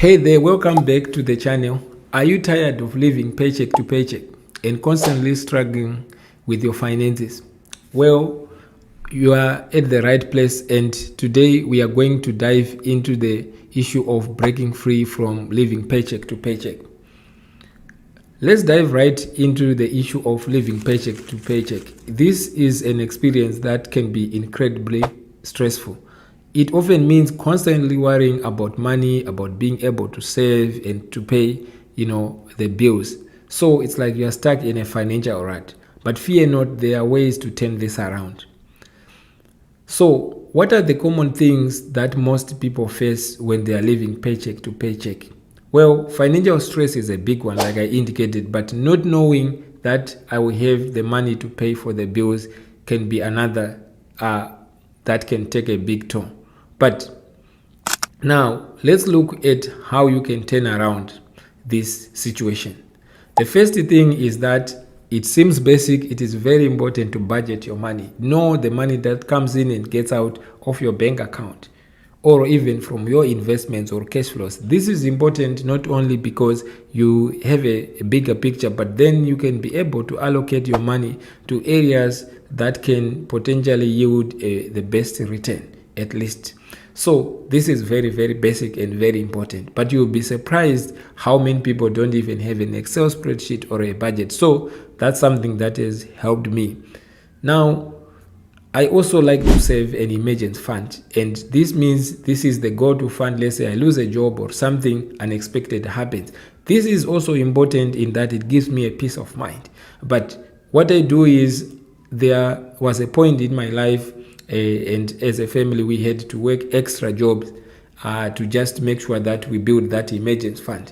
Hey there, welcome back to the channel. Are you tired of living paycheck to paycheck and constantly struggling with your finances? Well, you are at the right place, and today we are going to dive into the issue of breaking free from living paycheck to paycheck. Let's dive right into the issue of living paycheck to paycheck. This is an experience that can be incredibly stressful. It often means constantly worrying about money, about being able to save and to pay, the bills. So it's like you're stuck in a financial rut. But fear not, there are ways to turn this around. So, what are the common things that most people face when they are living paycheck to paycheck? Well, financial stress is a big one, like I indicated, but not knowing that I will have the money to pay for the bills can be another that can take a big toll. But now let's look at how you can turn around this situation. The first thing is that it seems basic. It is very important to budget your money. Know the money that comes in and gets out of your bank account, or even from your investments or cash flows. This is important not only because you have a bigger picture, but then you can be able to allocate your money to areas that can potentially yield the best return, at least. So this is very, very basic and very important. But you'll be surprised how many people don't even have an Excel spreadsheet or a budget. So that's something that has helped me. Now, I also like to save an emergency fund, and this means this is the go-to fund. Let's say I lose a job or something unexpected happens. This is also important in that it gives me a peace of mind. But what I do is, there was a point in my life, and as a family we had to work extra jobs to just make sure that we build that emergency fund.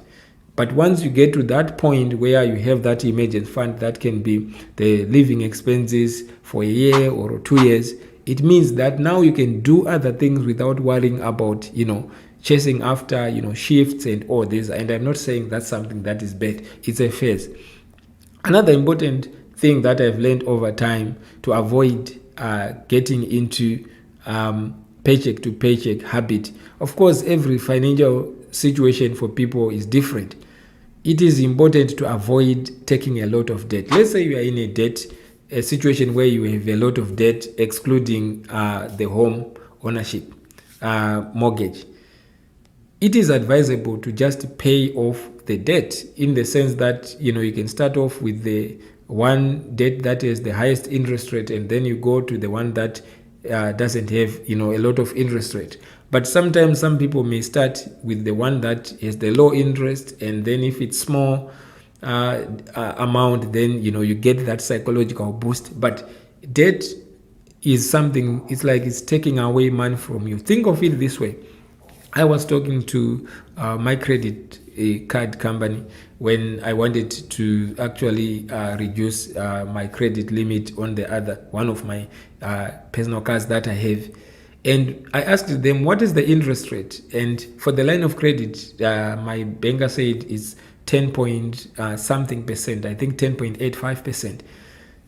But once you get to that point where you have that emergency fund, that can be the living expenses for a year or 2 years, it means that now you can do other things without worrying about, chasing after, shifts and all this. And I'm not saying that's something that is bad. It's a phase. Another important thing that I've learned over time to avoid getting into paycheck to paycheck habit. Of course, every financial situation for people is different. It is important to avoid taking a lot of debt. Let's say you are in a situation where you have a lot of debt, excluding the home ownership mortgage. It is advisable to just pay off the debt, in the sense that you can start off with the one debt that is the highest interest rate, and then you go to the one that doesn't have a lot of interest rate. But sometimes some people may start with the one that has the low interest, and then if it's small amount, then you get that psychological boost. But debt is something, it's like it's taking away money from you. Think of it this way. I was talking to my credit card company when I wanted to actually reduce my credit limit on one of my personal cards that I have. And I asked them, what is the interest rate? And for the line of credit, my banker said it's 10 point something percent, I think 10.85%.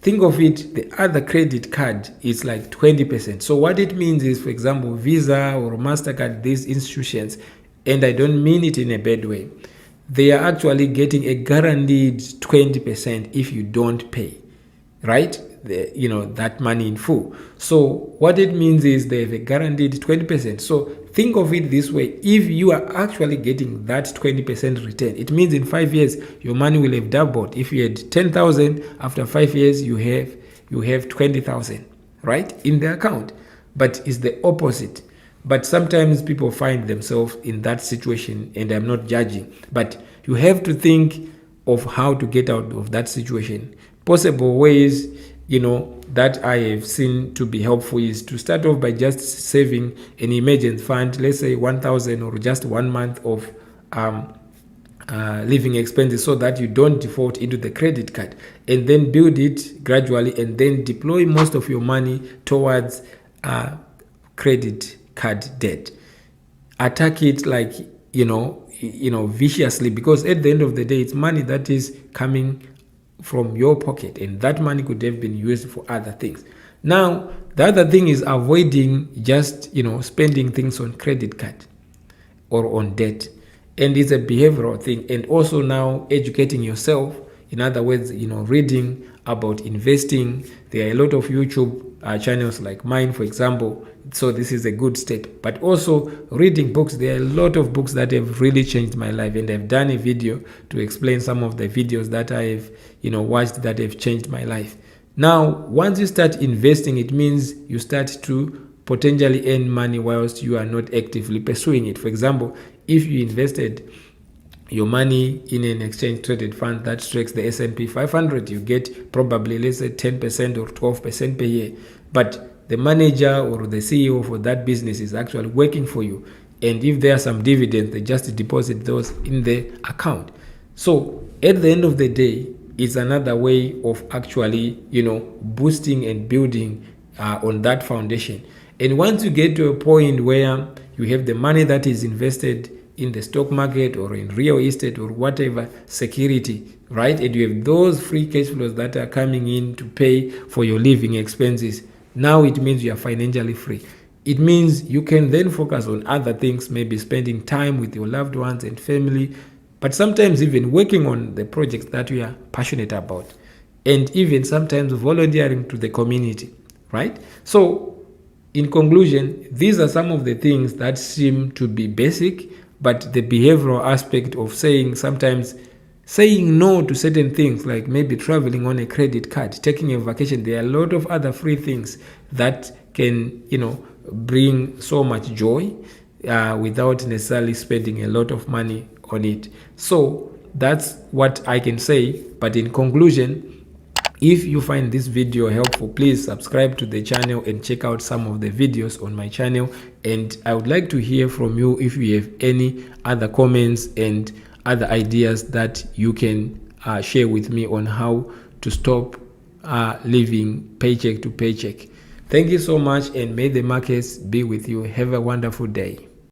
Think of it, the other credit card is like 20%. So what it means is, for example, Visa or MasterCard, these institutions, and I don't mean it in a bad way, they are actually getting a guaranteed 20% if you don't pay, right? That money in full. So what it means is they have a guaranteed 20%. So think of it this way. If you are actually getting that 20% return, it means in 5 years, your money will have doubled. If you had 10,000, after 5 years, you have 20,000, right, in the account. But it's the opposite. But sometimes people find themselves in that situation, and I'm not judging. But you have to think of how to get out of that situation. Possible ways, that I have seen to be helpful is to start off by just saving an emergency fund, let's say 1,000 or just 1 month of living expenses, so that you don't default into the credit card, and then build it gradually, and then deploy most of your money towards credit card debt. Attack it like viciously, because at the end of the day, it's money that is coming from your pocket, and that money could have been used for other things. Now, the other thing is avoiding just spending things on credit card or on debt. And it's a behavioral thing. And also now educating yourself, in other words, reading about investing. There are a lot of YouTube channels like mine, for example. So this is a good step. But also reading books. There are a lot of books that have really changed my life, and I've done a video to explain some of the videos that I have watched that have changed my life. Now, once you start investing, it means you start to potentially earn money whilst you are not actively pursuing it. For example, if you invested your money in an exchange traded fund that tracks the S&P 500, you get probably, let's say, 10% or 12% per year. But the manager or the CEO for that business is actually working for you. And if there are some dividends, they just deposit those in the account. So at the end of the day, it's another way of actually, boosting and building on that foundation. And once you get to a point where you have the money that is invested in the stock market or in real estate or whatever security, right? And you have those free cash flows that are coming in to pay for your living expenses. Now it means you are financially free. It means you can then focus on other things, maybe spending time with your loved ones and family, but sometimes even working on the projects that you are passionate about, and even sometimes volunteering to the community, right? So in conclusion, these are some of the things that seem to be basic, but the behavioral aspect of sometimes saying no to certain things, like maybe traveling on a credit card, taking a vacation. There are a lot of other free things that can, bring so much joy without necessarily spending a lot of money on it. So that's what I can say. But in conclusion, if you find this video helpful, please subscribe to the channel and check out some of the videos on my channel. And I would like to hear from you if you have any other comments and other ideas that you can share with me on how to stop living paycheck to paycheck. Thank you so much, and may the markets be with you. Have a wonderful day.